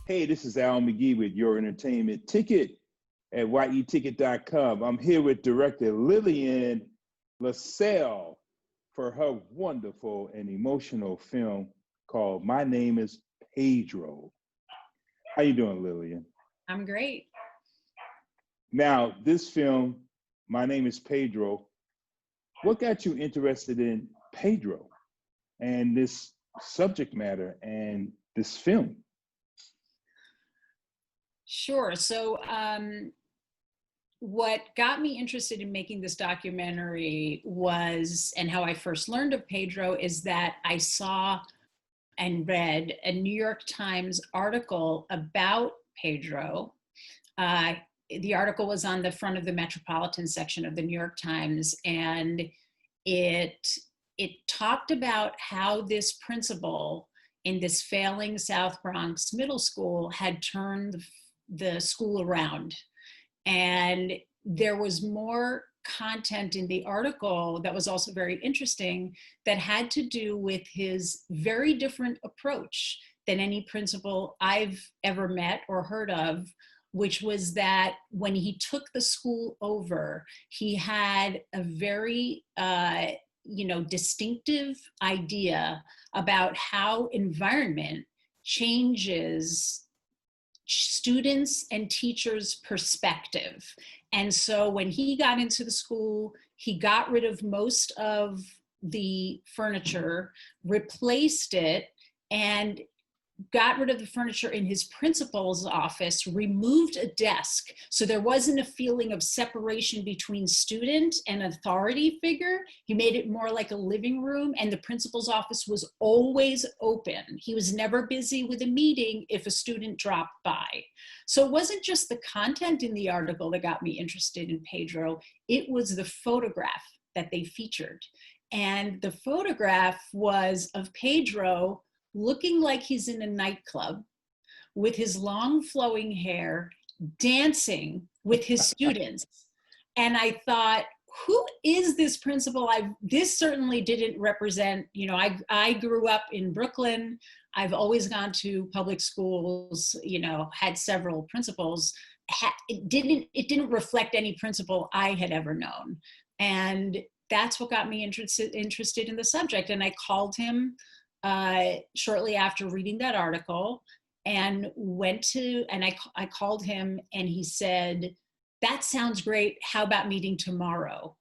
Hey, this is Al McGee with Your Entertainment Ticket at yeticket.com. I'm here with director Lillian LaSalle for her wonderful and emotional film called My Name Is Pedro. How you doing, Lillian? I'm great. Now, this film, My Name Is Pedro, what got you interested in Pedro and this subject matter and this film? Sure. So what got me interested in making this documentary was, and how I first learned of Pedro, is that I saw and read a New York Times article about Pedro. The article was on the front of the Metropolitan section of the New York Times, and it talked about how this principal in this failing South Bronx middle school had turned the school around. And there was more content in the article that was also very interesting that had to do with his very different approach than any principal I've ever met or heard of, which was that when he took the school over, he had a very distinctive idea about how environment changes students and teachers' perspective. And so when he got into the school, he got rid of most of the furniture, replaced it, and got rid of the furniture in his principal's office, removed a desk. So there wasn't a feeling of separation between student and authority figure. He made it more like a living room, and the principal's office was always open. He was never busy with a meeting if a student dropped by. So it wasn't just the content in the article that got me interested in Pedro, it was the photograph that they featured. And the photograph was of Pedro looking like he's in a nightclub with his long flowing hair, dancing with his students. And I thought, who is this principal? This certainly didn't represent, I grew up in Brooklyn. I've always gone to public schools, had several principals. It didn't reflect any principal I had ever known. And that's what got me interested in the subject. And I called him shortly after reading that article, and I called him, and he said, "That sounds great. How about meeting tomorrow?"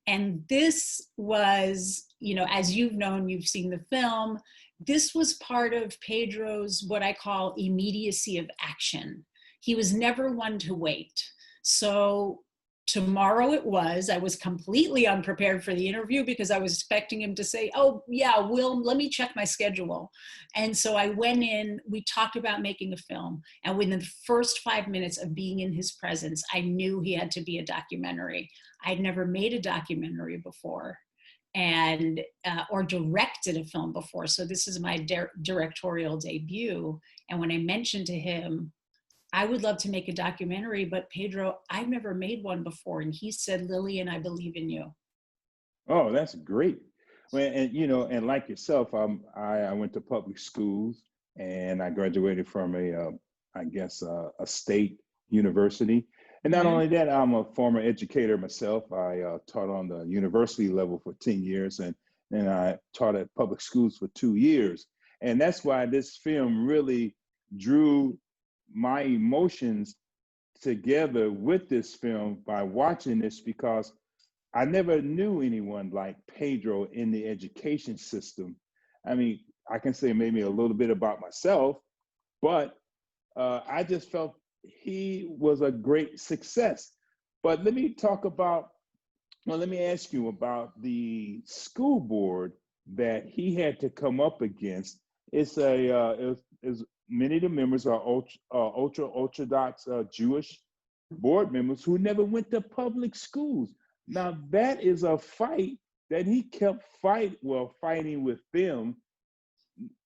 And this was, as you've seen the film, this was part of Pedro's, what I call immediacy of action. He was never one to wait. So tomorrow it was. I was completely unprepared for the interview because I was expecting him to say, "Oh yeah, let me check my schedule." And so I went in, we talked about making a film. And within the first 5 minutes of being in his presence, I knew he had to be a documentary. I'd never made a documentary before and or directed a film before. So this is my directorial debut. And when I mentioned to him, I would love to make a documentary, but Pedro, I've never made one before. And he said, "Lillian, I believe in you." Oh, that's great. Well, and like yourself, I went to public schools, and I graduated from a state university. And not only that, I'm a former educator myself. I taught on the university level for 10 years, and I taught at public schools for 2 years. And that's why this film really drew my emotions together with this film by watching this, because I never knew anyone like Pedro in the education system. I mean, I can say maybe a little bit about myself, but I just felt he was a great success. But let me ask you about the school board that he had to come up against. It's many of the members are ultra Orthodox Jewish board members who never went to public schools. Now that is a fight that he kept fighting with them.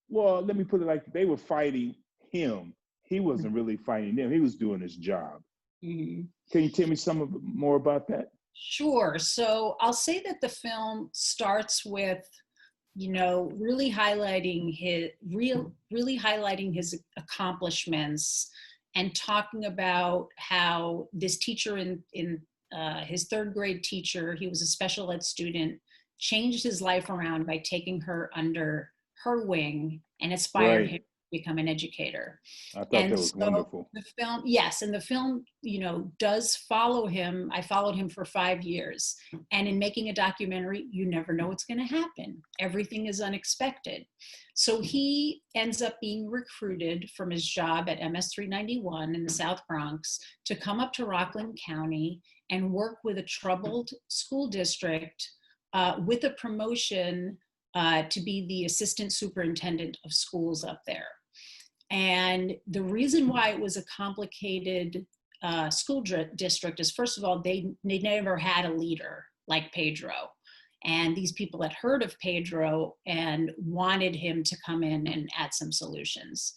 Well, let me put it like, they were fighting him. He wasn't really fighting them. He was doing his job. Mm-hmm. Can you tell me some more about that? Sure. So I'll say that the film starts with really highlighting his accomplishments, and talking about how this teacher in his third grade teacher, he was a special ed student, changed his life around by taking her under her wing and inspired him Right. to become an educator. I thought And that was so wonderful. the film, yes, and the film, does follow him. I followed him for 5 years. And in making a documentary, you never know what's going to happen. Everything is unexpected. So he ends up being recruited from his job at MS 391 in the South Bronx to come up to Rockland County and work with a troubled school district with a promotion to be the assistant superintendent of schools up there. And the reason why it was a complicated school district is, first of all, they never had a leader like Pedro. And these people had heard of Pedro and wanted him to come in and add some solutions.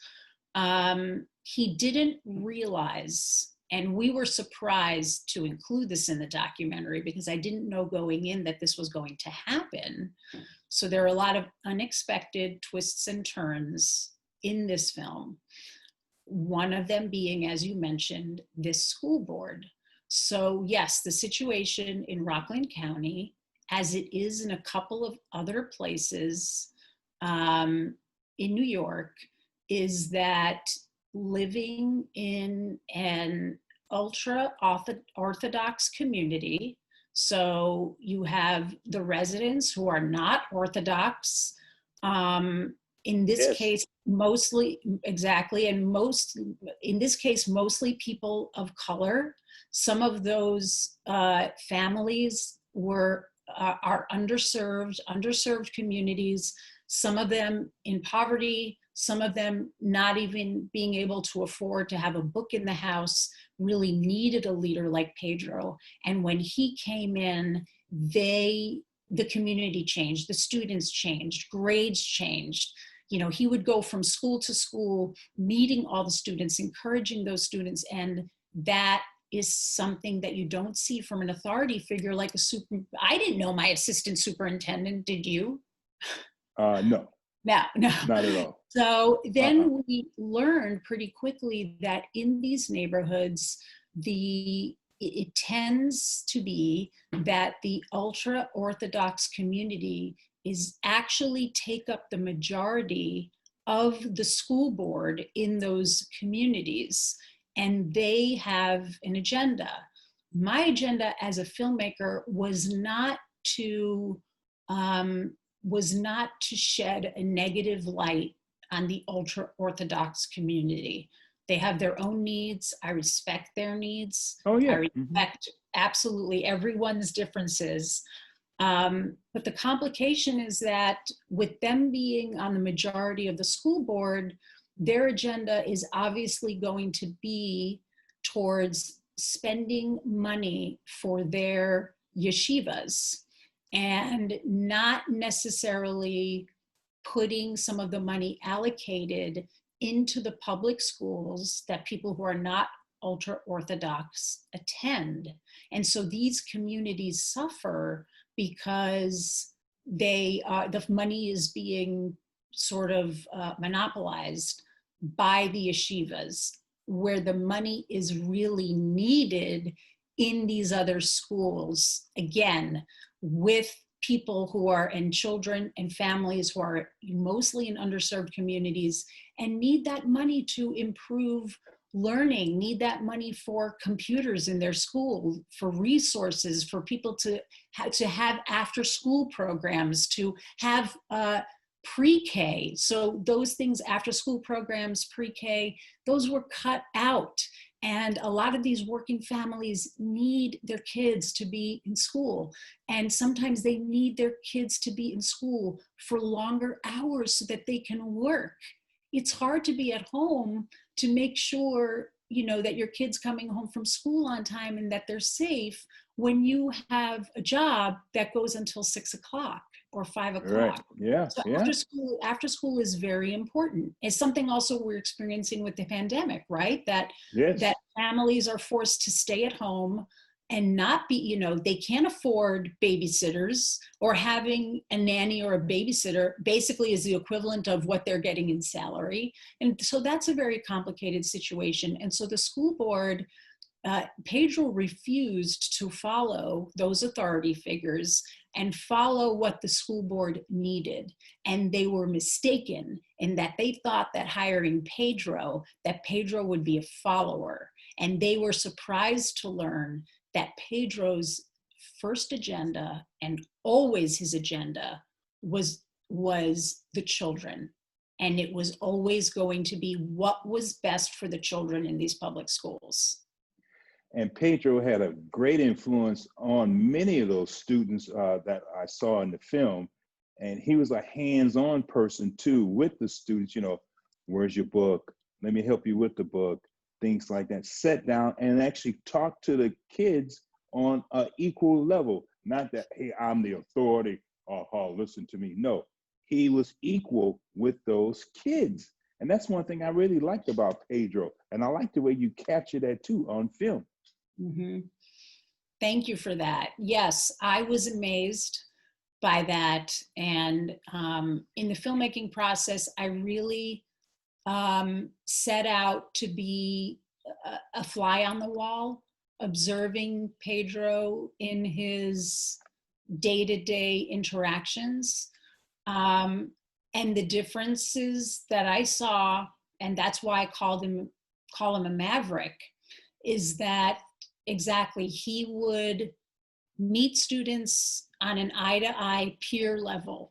He didn't realize, and we were surprised to include this in the documentary because I didn't know going in that this was going to happen. So there are a lot of unexpected twists and turns in this film. One of them being, as you mentioned, this school board. So yes, the situation in Rockland County, as it is in a couple of other places in New York, is that living in an ultra-Orthodox community. So you have the residents who are not Orthodox, in this Yes. case, mostly, exactly, and in this case, mostly people of color. Some of those families are underserved communities, some of them in poverty, some of them not even being able to afford to have a book in the house, really needed a leader like Pedro. And when he came in, the community changed, the students changed, grades changed. He would go from school to school, meeting all the students, encouraging those students. And that is something that you don't see from an authority figure like I didn't know my assistant superintendent, did you? No, No. not at all. So then we learned pretty quickly that in these neighborhoods, it tends to be that the ultra-Orthodox community is actually take up the majority of the school board in those communities, and they have an agenda. My agenda as a filmmaker was not to shed a negative light on the ultra-Orthodox community. They have their own needs. I respect their needs. Oh yeah. I respect absolutely everyone's differences. But the complication is that with them being on the majority of the school board, their agenda is obviously going to be towards spending money for their yeshivas and not necessarily putting some of the money allocated into the public schools that people who are not ultra-Orthodox attend. And so these communities suffer because the money is being sort of monopolized by the yeshivas, where the money is really needed in these other schools, again, with people who are, and children and families who are mostly in underserved communities and need that money to improve learning, need that money for computers in their school, for resources, for people to have after school programs, to have pre-K. So those things, after school programs, pre-K, those were cut out. And a lot of these working families need their kids to be in school. And sometimes they need their kids to be in school for longer hours so that they can work. It's hard to be at home to make sure, that your kid's coming home from school on time and that they're safe when you have a job that goes until 6 o'clock or 5 o'clock. Right. Yeah. So Yeah. after school is very important. It's something also we're experiencing with the pandemic, right? Yes. That families are forced to stay at home. and not be, they can't afford babysitters, or having a nanny or a babysitter basically is the equivalent of what they're getting in salary. And so that's a very complicated situation. And so the school board, Pedro refused to follow those authority figures and follow what the school board needed. And they were mistaken in that they thought that hiring Pedro, that Pedro would be a follower. And they were surprised to learn that Pedro's first agenda, and always his agenda, was the children. And it was always going to be what was best for the children in these public schools. And Pedro had a great influence on many of those students that I saw in the film. And he was a hands-on person too with the students, where's your book? Let me help you with the book. Things like that. Sit down and actually talk to the kids on an equal level. Not that, hey, I'm the authority, listen to me. No, he was equal with those kids. And that's one thing I really liked about Pedro. And I like the way you capture that too on film. Mm-hmm. Thank you for that. Yes, I was amazed by that. And in the filmmaking process, I really set out to be a fly on the wall, observing Pedro in his day-to-day interactions. And the differences that I saw, and that's why I call him a maverick, is that exactly he would meet students on an eye-to-eye peer level.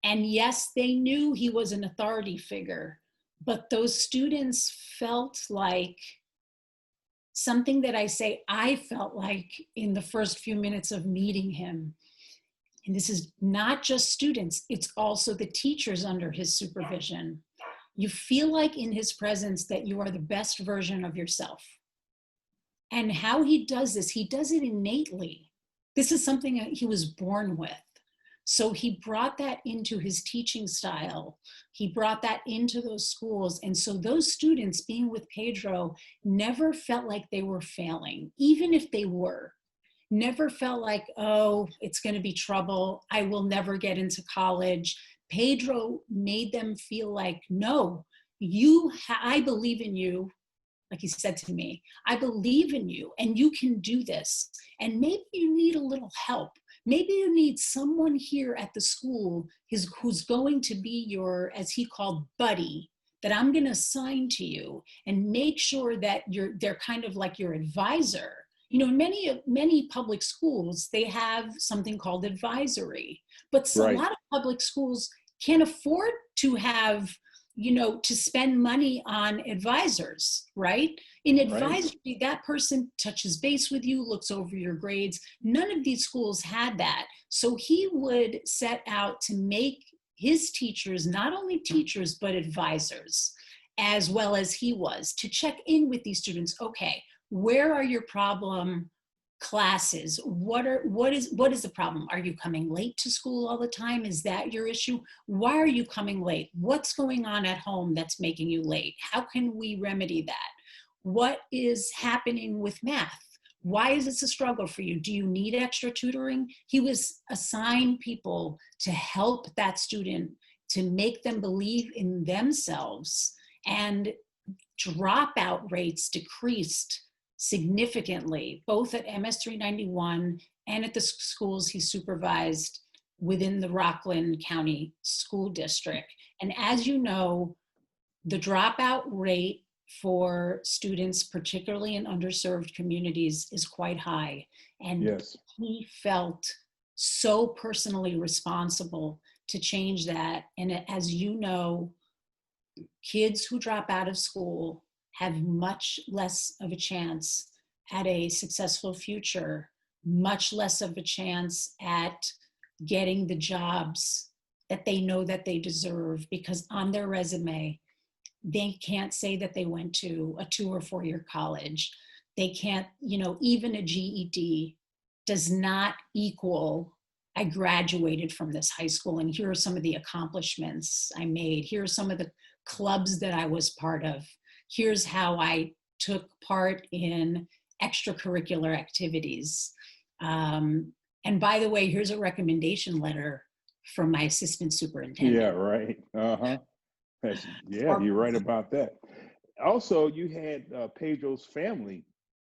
And yes, they knew he was an authority figure, but those students felt like something that I felt like in the first few minutes of meeting him. And this is not just students, it's also the teachers under his supervision. You feel like in his presence that you are the best version of yourself. And how he does this, he does it innately. This is something that he was born with. So he brought that into his teaching style. He brought that into those schools. And so those students being with Pedro never felt like they were failing, even if they were. Never felt like, oh, it's going to be trouble. I will never get into college. Pedro made them feel like, no, I believe in you. Like he said to me, I believe in you and you can do this. And maybe you need a little help. Maybe you need someone here at the school who's going to be your, as he called, buddy, that I'm going to assign to you and make sure that they're kind of like your advisor. Many public schools, they have something called advisory, but Right. A lot of public schools can't afford to have, to spend money on advisors, right? In advisory, right, that person touches base with you, looks over your grades. None of these schools had that. So he would set out to make his teachers not only teachers, but advisors, as well as he was, to check in with these students. Okay, where are your problem classes? What is the problem? Are you coming late to school all the time? Is that your issue? Why are you coming late? What's going on at home that's making you late? How can we remedy that? What is happening with math? Why is this a struggle for you? Do you need extra tutoring? He was assigned people to help that student, to make them believe in themselves, and dropout rates decreased significantly, both at MS 391 and at the schools he supervised within the Rockland County School District. And as you know, the dropout rate for students, particularly in underserved communities, is quite high. And yes, he felt so personally responsible to change that. And as you know, kids who drop out of school have much less of a chance at a successful future, much less of a chance at getting the jobs that they know that they deserve, because on their resume, they can't say that they went to a 2 or 4 year college. They can't, even a GED does not equal, I graduated from this high school and here are some of the accomplishments I made. Here are some of the clubs that I was part of. Here's how I took part in extracurricular activities. And by the way, here's a recommendation letter from my assistant superintendent. Yeah, right. Uh-huh. Yeah, you're right about that. Also, you had Pedro's family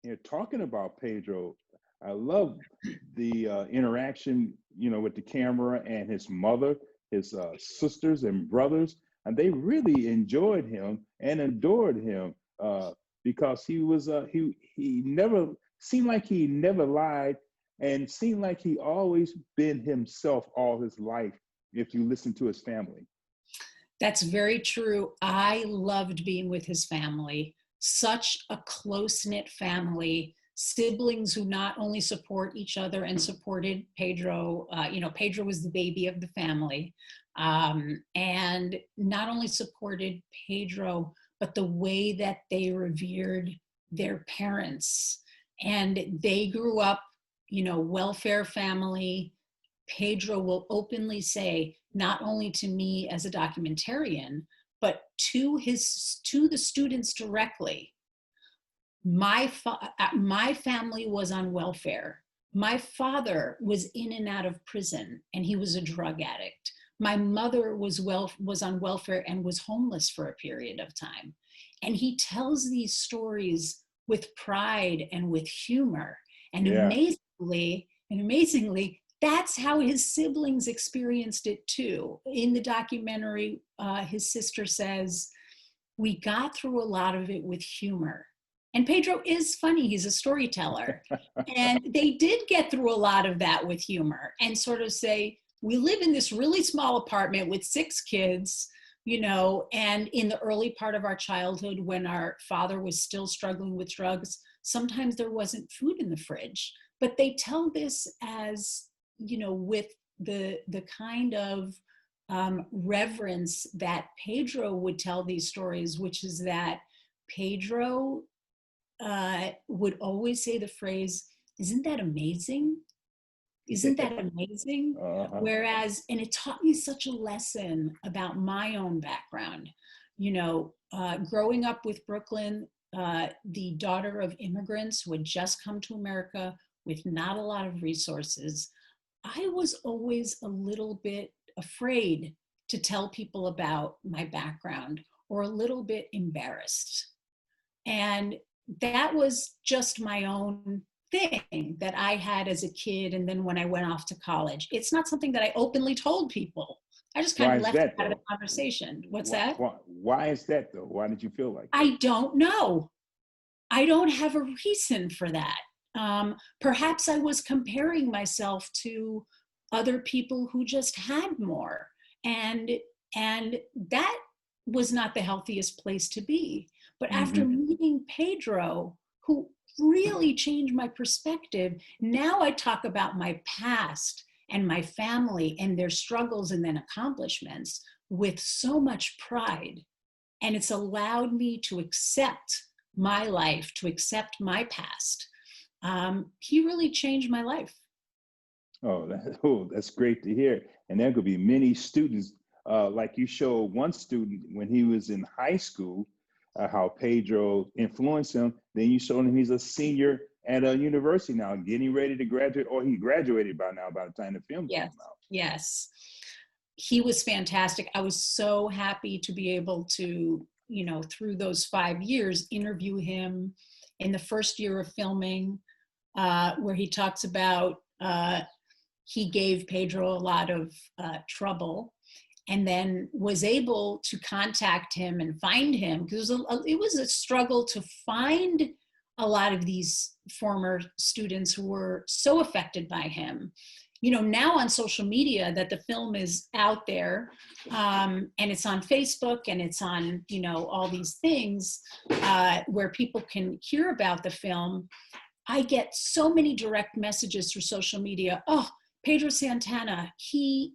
here talking about Pedro. I love the interaction, with the camera and his mother, his sisters and brothers, and they really enjoyed him and adored him because he never seemed like he never lied and seemed like he always been himself all his life. If you listen to his family. That's very true. I loved being with his family. Such a close-knit family, siblings who not only support each other and supported Pedro. Pedro was the baby of the family, and not only supported Pedro, but the way that they revered their parents. And they grew up, welfare family. Pedro will openly say, not only to me as a documentarian, but to the students directly, my family was on welfare. My father was in and out of prison, and he was a drug addict. My mother was on welfare and was homeless for a period of time. And he tells these stories with pride and with humor. And Yeah. amazingly, that's how his siblings experienced it too. In the documentary, his sister says, we got through a lot of it with humor. And Pedro is funny, he's a storyteller. And they did get through a lot of that with humor and sort of say, we live in this really small apartment with 6 kids, and in the early part of our childhood when our father was still struggling with drugs, sometimes there wasn't food in the fridge. But they tell this as, with the kind of reverence that Pedro would tell these stories, which is that Pedro would always say the phrase, isn't that amazing? Isn't that amazing? Uh-huh. Whereas, and it taught me such a lesson about my own background. Growing up with Brooklyn, the daughter of immigrants who had just come to America with not a lot of resources, I was always a little bit afraid to tell people about my background, or a little bit embarrassed. And that was just my own thing that I had as a kid. And then when I went off to college, it's not something that I openly told people. I just kind of left it out of the conversation. What's that? Why is that though? Why did you feel like that? I don't know. I don't have a reason for that. Perhaps I was comparing myself to other people who just had more. And that was not the healthiest place to be. But after meeting Pedro, who really changed my perspective, now I talk about my past and my family and their struggles and then accomplishments with so much pride. And it's allowed me to accept my life, to accept my past. He really changed my life. That's great to hear. And there could be many students, like you showed one student when he was in high school, how Pedro influenced him. Then you showed him he's a senior at a university now, getting ready to graduate, or he graduated by now by the time the film came out. Yes. He was fantastic. I was so happy to be able to, through those 5 years, interview him in the first year of filming, where he talks about he gave Pedro a lot of trouble, and then was able to contact him and find him, because it was a struggle to find a lot of these former students who were so affected by him. Now on social media that the film is out there, and it's on Facebook and it's on, all these things where people can hear about the film, I get so many direct messages through social media. Oh, Pedro Santana, he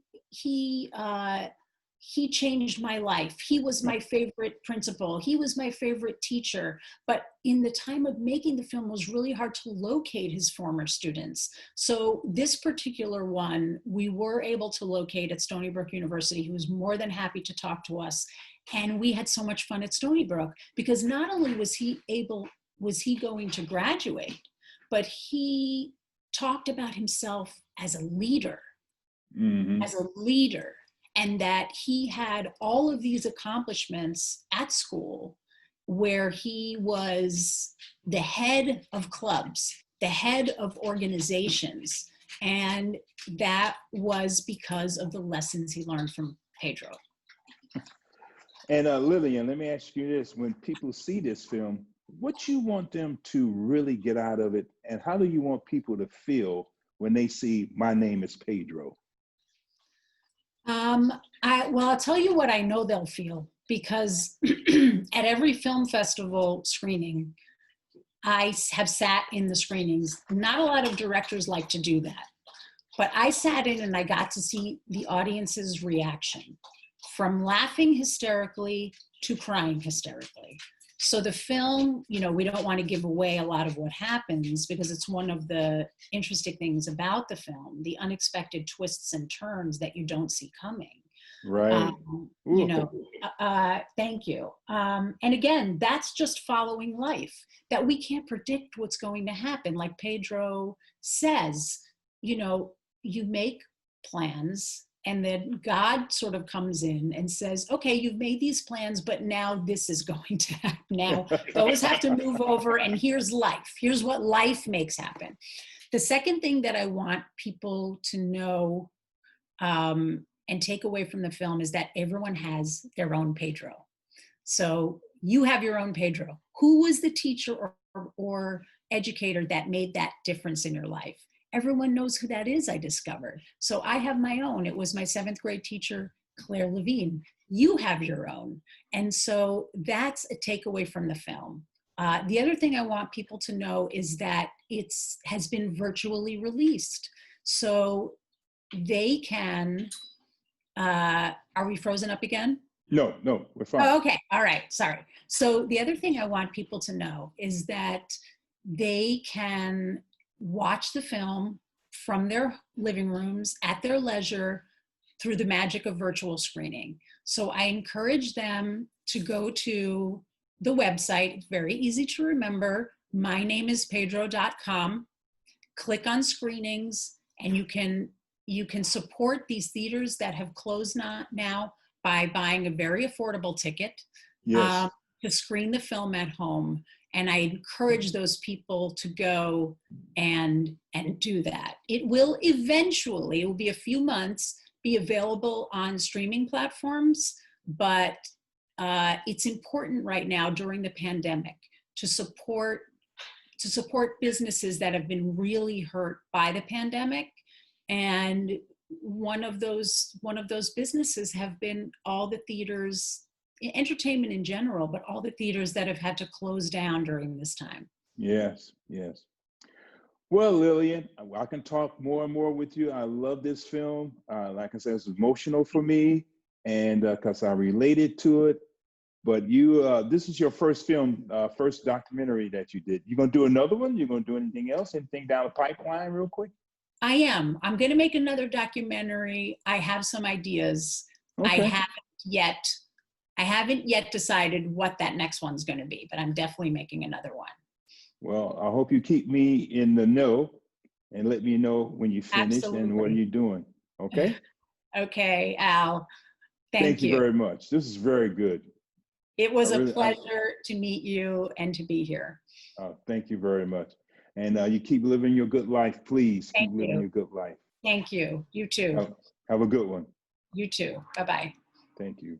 changed my life. He was my favorite principal. He was my favorite teacher. But in the time of making the film, it was really hard to locate his former students. So this particular one, we were able to locate at Stony Brook University. He was more than happy to talk to us. And we had so much fun at Stony Brook, because not only was he able was he going to graduate, but he talked about himself as a leader, Mm-hmm. and that he had all of these accomplishments at school where he was the head of clubs, the head of organizations. And that was because of the lessons he learned from Pedro. And Lillian, let me ask you this. When people see this film, what you want them to really get out of it, and how do you want people to feel when they see My Name is Pedro? I'll tell you what I know they'll feel, because at every film festival screening, I have sat in the screenings. Not a lot of directors like to do that, but I sat in and I got to see the audience's reaction, from laughing hysterically to crying hysterically. So the film, we don't want to give away a lot of what happens, because it's one of the interesting things about the film, the unexpected twists and turns that you don't see coming. Right. Thank you. And again, that's just following life, that we can't predict what's going to happen. Like Pedro says, you make plans, and then God sort of comes in and says, okay, you've made these plans, but now this is going to happen. Now those have to move over, and here's life. Here's what life makes happen. The second thing that I want people to know and take away from the film is that everyone has their own Pedro. So you have your own Pedro. Who was the teacher or educator that made that difference in your life? Everyone knows who that is, I discovered. So I have my own. It was my 7th grade teacher, Claire Levine. You have your own. And so that's a takeaway from the film. The other thing I want people to know is that it has been virtually released. So they can, are we frozen up again? No, we're fine. Oh, okay, all right, sorry. So the other thing I want people to know is that they can watch the film from their living rooms at their leisure through the magic of virtual screening. So I encourage them to go to the website. It's very easy to remember, mynameispedro.com. Click on screenings, and you can support these theaters that have closed now by buying a very affordable ticket. Yes. To screen the film at home. And I encourage those people to go and do that. It will eventually, it will be a few months, be available on streaming platforms, but it's important right now during the pandemic to support businesses that have been really hurt by the pandemic. And one of those businesses have been all the theaters, entertainment in general, but all the theaters that have had to close down during this time. Yes. Well, Lillian, I can talk more and more with you. I love this film. Like I said, it's emotional for me, and because I related to it. But this is your first film, first documentary that you did. You gonna do another one? You gonna do anything else? Anything down the pipeline, real quick? I am. I'm going to make another documentary. I have some ideas. Okay. I haven't yet decided what that next one's going to be, but I'm definitely making another one. Well, I hope you keep me in the know and let me know when you finish. Absolutely. And what are you doing. Okay. Okay, Al. Thank you very much. This is very good. It was a pleasure to meet you and to be here. Thank you very much. And you keep living your good life, please. Keep living your good life. Thank you. You too. Have a good one. You too. Bye-bye. Thank you.